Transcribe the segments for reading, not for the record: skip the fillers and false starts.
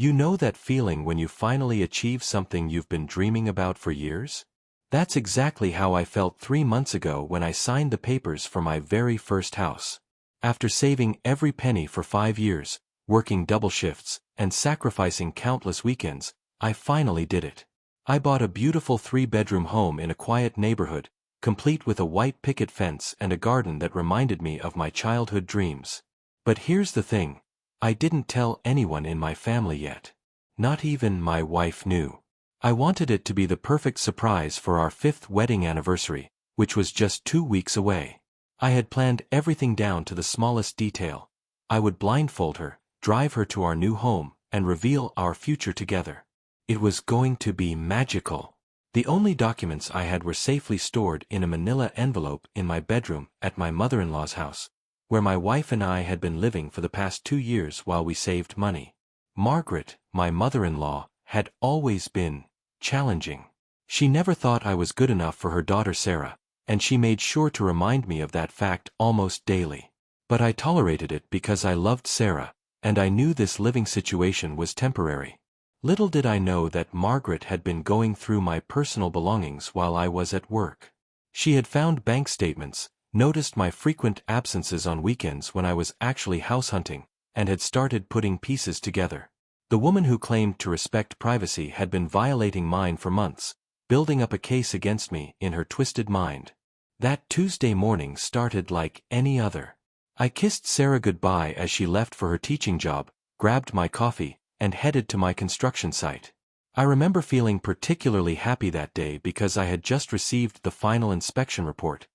You know that feeling when you finally achieve something you've been dreaming about for years? That's exactly how I felt 3 months ago when I signed the papers for my very first house. After saving every penny for 5 years, working double shifts, and sacrificing countless weekends, I finally did it. I bought a beautiful 3-bedroom home in a quiet neighborhood, complete with a white picket fence and a garden that reminded me of my childhood dreams. But here's the thing, I didn't tell anyone in my family yet. Not even my wife knew. I wanted it to be the perfect surprise for our 5th wedding anniversary, which was just 2 weeks away. I had planned everything down to the smallest detail. I would blindfold her, drive her to our new home, and reveal our future together. It was going to be magical. The only documents I had were safely stored in a manila envelope in my bedroom at my mother-in-law's house, where my wife and I had been living for the past 2 years while we saved money. Margaret, my mother-in-law, had always been challenging. She never thought I was good enough for her daughter Sarah, and she made sure to remind me of that fact almost daily. But I tolerated it because I loved Sarah, and I knew this living situation was temporary. Little did I know that Margaret had been going through my personal belongings while I was at work. She had found bank statements, noticed my frequent absences on weekends when I was actually house hunting, and had started putting pieces together. The woman who claimed to respect privacy had been violating mine for months, building up a case against me in her twisted mind. That Tuesday morning started like any other. I kissed Sarah goodbye as she left for her teaching job, grabbed my coffee, and headed to my construction site. I remember feeling particularly happy that day because I had just received the final inspection report.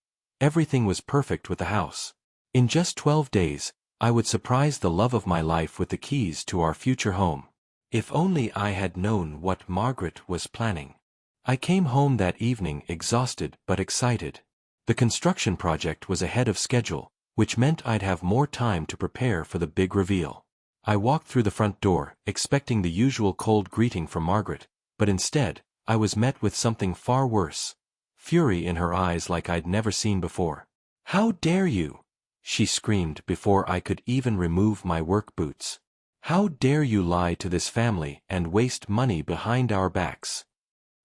Everything was perfect with the house. In just 12 days, I would surprise the love of my life with the keys to our future home. If only I had known what Margaret was planning. I came home that evening exhausted but excited. The construction project was ahead of schedule, which meant I'd have more time to prepare for the big reveal. I walked through the front door, expecting the usual cold greeting from Margaret, but instead, I was met with something far worse. Fury in her eyes like I'd never seen before. "How dare you?" she screamed before I could even remove my work boots. "How dare you lie to this family and waste money behind our backs?"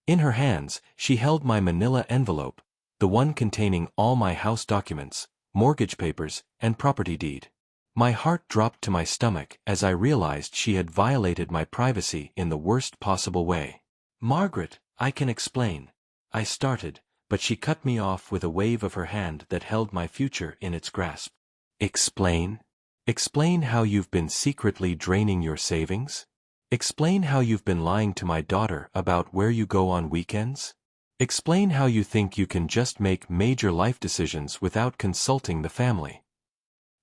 In her hands, she held my manila envelope, the one containing all my house documents, mortgage papers, and property deed. My heart dropped to my stomach as I realized she had violated my privacy in the worst possible way. "Margaret, I can explain," I started, but she cut me off with a wave of her hand that held my future in its grasp. "Explain? Explain how you've been secretly draining your savings? Explain how you've been lying to my daughter about where you go on weekends? Explain how you think you can just make major life decisions without consulting the family?"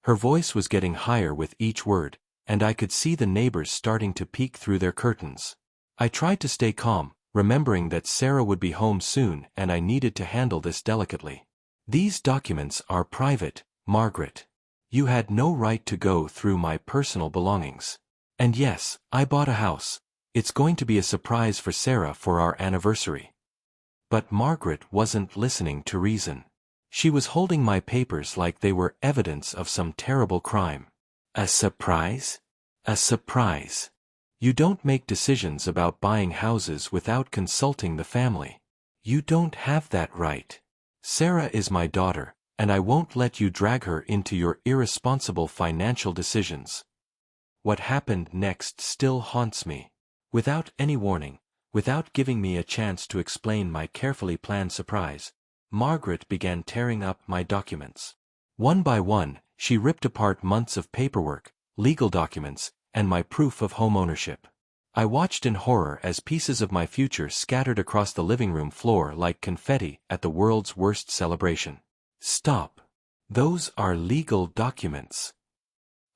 Her voice was getting higher with each word, and I could see the neighbors starting to peek through their curtains. I tried to stay calm, remembering that Sarah would be home soon and I needed to handle this delicately. "These documents are private, Margaret. You had no right to go through my personal belongings. And yes, I bought a house. It's going to be a surprise for Sarah for our anniversary." But Margaret wasn't listening to reason. She was holding my papers like they were evidence of some terrible crime. "A surprise? A surprise? You don't make decisions about buying houses without consulting the family. You don't have that right. Sarah is my daughter, and I won't let you drag her into your irresponsible financial decisions." What happened next still haunts me. Without any warning, without giving me a chance to explain my carefully planned surprise, Margaret began tearing up my documents. One by one, she ripped apart months of paperwork, legal documents, and my proof of home ownership. I watched in horror as pieces of my future scattered across the living room floor like confetti at the world's worst celebration. "Stop. Those are legal documents,"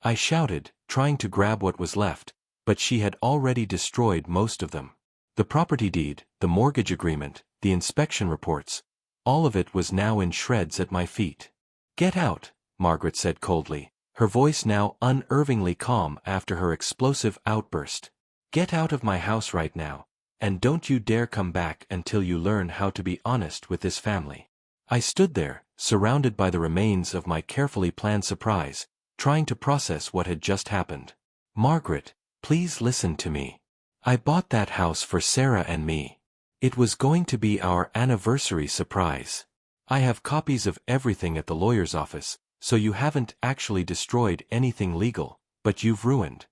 I shouted, trying to grab what was left, but she had already destroyed most of them. The property deed, the mortgage agreement, the inspection reports, all of it was now in shreds at my feet. "Get out," Margaret said coldly, her voice now unnervingly calm after her explosive outburst. "Get out of my house right now, and don't you dare come back until you learn how to be honest with this family." I stood there, surrounded by the remains of my carefully planned surprise, trying to process what had just happened. "Margaret, Please listen to me. I bought that house for Sarah and me. It was going to be our anniversary surprise. I have copies of everything at the lawyer's office, so you haven't actually destroyed anything legal, but you've ruined.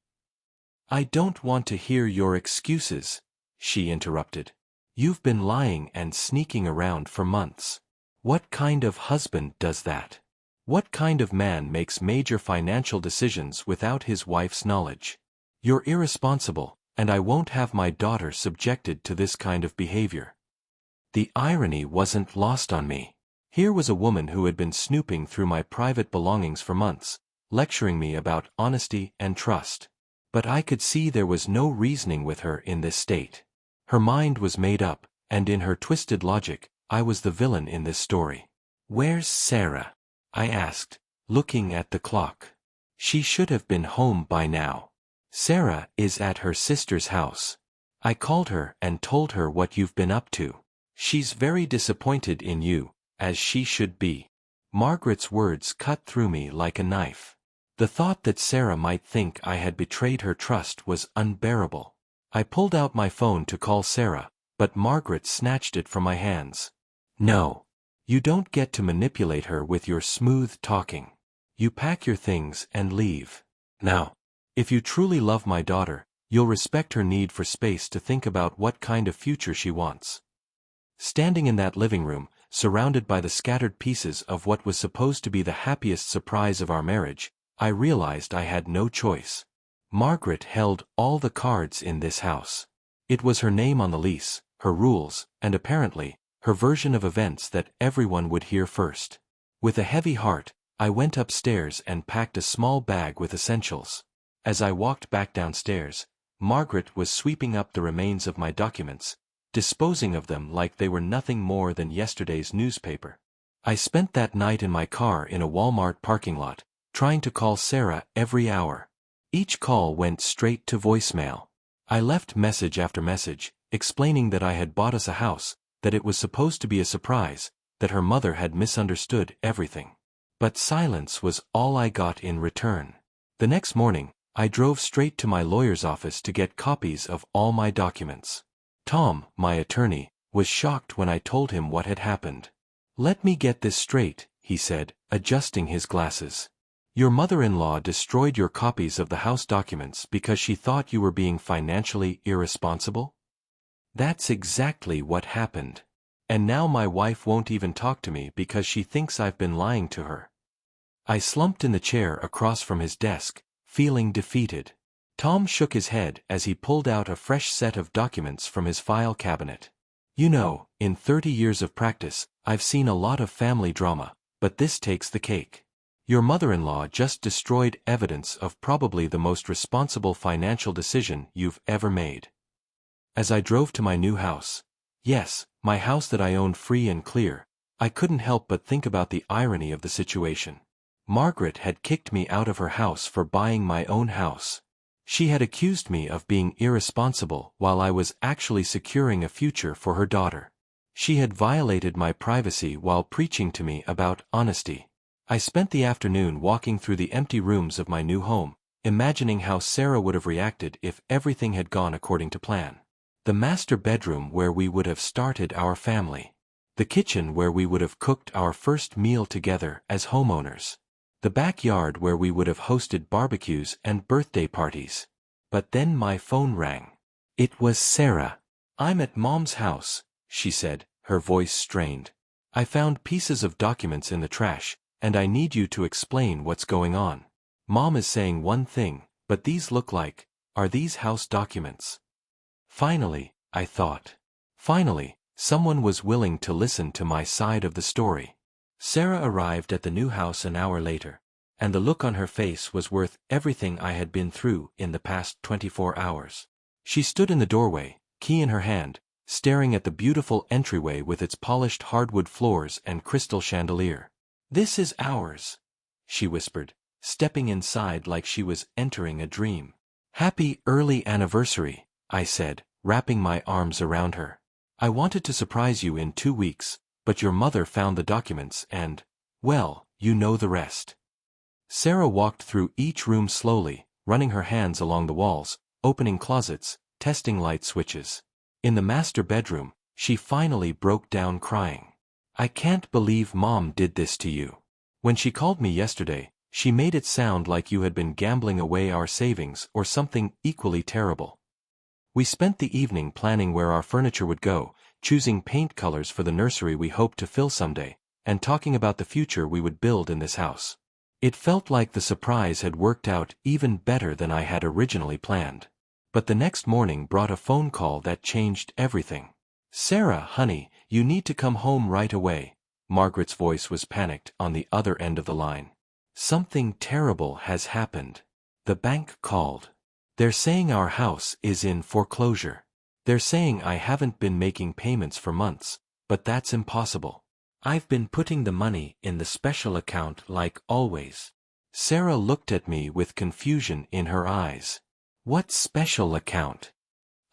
I don't want to hear your excuses, she interrupted. You've been lying and sneaking around for months. What kind of husband does that? What kind of man makes major financial decisions without his wife's knowledge? You're irresponsible, and I won't have my daughter subjected to this kind of behavior. The irony wasn't lost on me. Here was a woman who had been snooping through my private belongings for months, lecturing me about honesty and trust. But I could see there was no reasoning with her in this state. Her mind was made up, and in her twisted logic, I was the villain in this story. Where's Sarah? I asked, looking at the clock. She should have been home by now. Sarah is at her sister's house. I called her and told her what you've been up to. She's very disappointed in you, as she should be. Margaret's words cut through me like a knife. The thought that Sarah might think I had betrayed her trust was unbearable. I pulled out my phone to call Sarah, but Margaret snatched it from my hands. No. You don't get to manipulate her with your smooth talking. You pack your things and leave. Now, if you truly love my daughter, you'll respect her need for space to think about what kind of future she wants. Standing in that living room, surrounded by the scattered pieces of what was supposed to be the happiest surprise of our marriage, I realized I had no choice. Margaret held all the cards in this house. It was her name on the lease, her rules, and apparently, her version of events that everyone would hear first. With a heavy heart, I went upstairs and packed a small bag with essentials. As I walked back downstairs, Margaret was sweeping up the remains of my documents, disposing of them like they were nothing more than yesterday's newspaper. I spent that night in my car in a Walmart parking lot, trying to call Sarah every hour. Each call went straight to voicemail. I left message after message, explaining that I had bought us a house, that it was supposed to be a surprise, that her mother had misunderstood everything. But silence was all I got in return. The next morning, I drove straight to my lawyer's office to get copies of all my documents. Tom, my attorney, was shocked when I told him what had happened. Let me get this straight, he said, adjusting his glasses. Your mother-in-law destroyed your copies of the house documents because she thought you were being financially irresponsible? That's exactly what happened. And now my wife won't even talk to me because she thinks I've been lying to her. I slumped in the chair across from his desk, feeling defeated. Tom shook his head as he pulled out a fresh set of documents from his file cabinet. You know, in 30 years of practice, I've seen a lot of family drama, but this takes the cake. Your mother-in-law just destroyed evidence of probably the most responsible financial decision you've ever made. As I drove to my new house, yes, my house that I own free and clear, I couldn't help but think about the irony of the situation. Margaret had kicked me out of her house for buying my own house. She had accused me of being irresponsible while I was actually securing a future for her daughter. She had violated my privacy while preaching to me about honesty. I spent the afternoon walking through the empty rooms of my new home, imagining how Sarah would have reacted if everything had gone according to plan. The master bedroom where we would have started our family. The kitchen where we would have cooked our first meal together as homeowners. The backyard where we would have hosted barbecues and birthday parties. But then my phone rang. It was Sarah. I'm at Mom's house, she said, her voice strained. I found pieces of documents in the trash, and I need you to explain what's going on. Mom is saying one thing, but these look like, are these house documents? Finally, I thought. Finally, someone was willing to listen to my side of the story. Sarah arrived at the new house an hour later, and the look on her face was worth everything I had been through in the past 24 hours. She stood in the doorway, key in her hand, staring at the beautiful entryway with its polished hardwood floors and crystal chandelier. This is ours, she whispered, stepping inside like she was entering a dream. Happy early anniversary, I said, wrapping my arms around her. I wanted to surprise you in 2 weeks, but your mother found the documents and, well, you know the rest. Sarah walked through each room slowly, running her hands along the walls, opening closets, testing light switches. In the master bedroom, she finally broke down crying. "I can't believe Mom did this to you. When she called me yesterday, she made it sound like you had been gambling away our savings or something equally terrible." We spent the evening planning where our furniture would go, choosing paint colors for the nursery we hoped to fill someday, and talking about the future we would build in this house. It felt like the surprise had worked out even better than I had originally planned. But the next morning brought a phone call that changed everything. "Sarah, honey, you need to come home right away." Margaret's voice was panicked on the other end of the line. "Something terrible has happened. The bank called. They're saying our house is in foreclosure. They're saying I haven't been making payments for months, but that's impossible. I've been putting the money in the special account like always." Sarah looked at me with confusion in her eyes. "What special account?"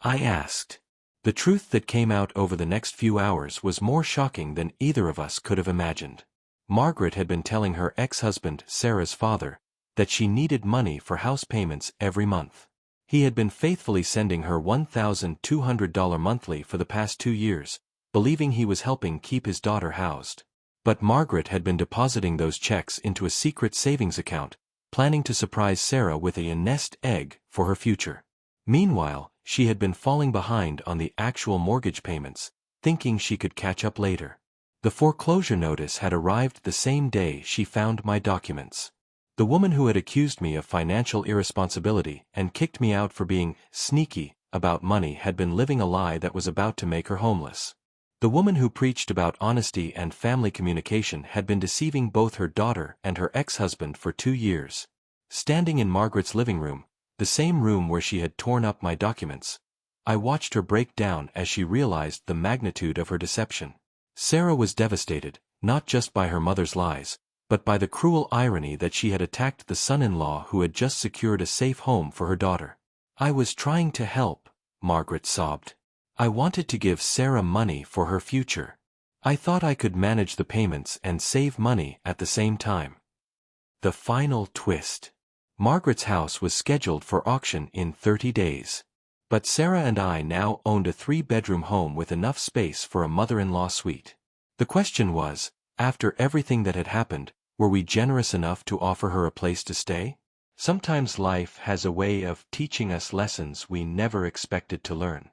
I asked. The truth that came out over the next few hours was more shocking than either of us could have imagined. Margaret had been telling her ex-husband, Sarah's father, that she needed money for house payments every month. He had been faithfully sending her $1,200 monthly for the past 2 years, believing he was helping keep his daughter housed. But Margaret had been depositing those checks into a secret savings account, planning to surprise Sarah with a nest egg for her future. Meanwhile, she had been falling behind on the actual mortgage payments, thinking she could catch up later. The foreclosure notice had arrived the same day she found my documents. The woman who had accused me of financial irresponsibility and kicked me out for being sneaky about money had been living a lie that was about to make her homeless. The woman who preached about honesty and family communication had been deceiving both her daughter and her ex-husband for 2 years. Standing in Margaret's living room, the same room where she had torn up my documents, I watched her break down as she realized the magnitude of her deception. Sarah was devastated, not just by her mother's lies, but by the cruel irony that she had attacked the son-in-law who had just secured a safe home for her daughter. "I was trying to help," Margaret sobbed. "I wanted to give Sarah money for her future. I thought I could manage the payments and save money at the same time." The final twist. Margaret's house was scheduled for auction in 30 days. But Sarah and I now owned a 3-bedroom home with enough space for a mother-in-law suite. The question was, after everything that had happened, were we generous enough to offer her a place to stay? Sometimes life has a way of teaching us lessons we never expected to learn.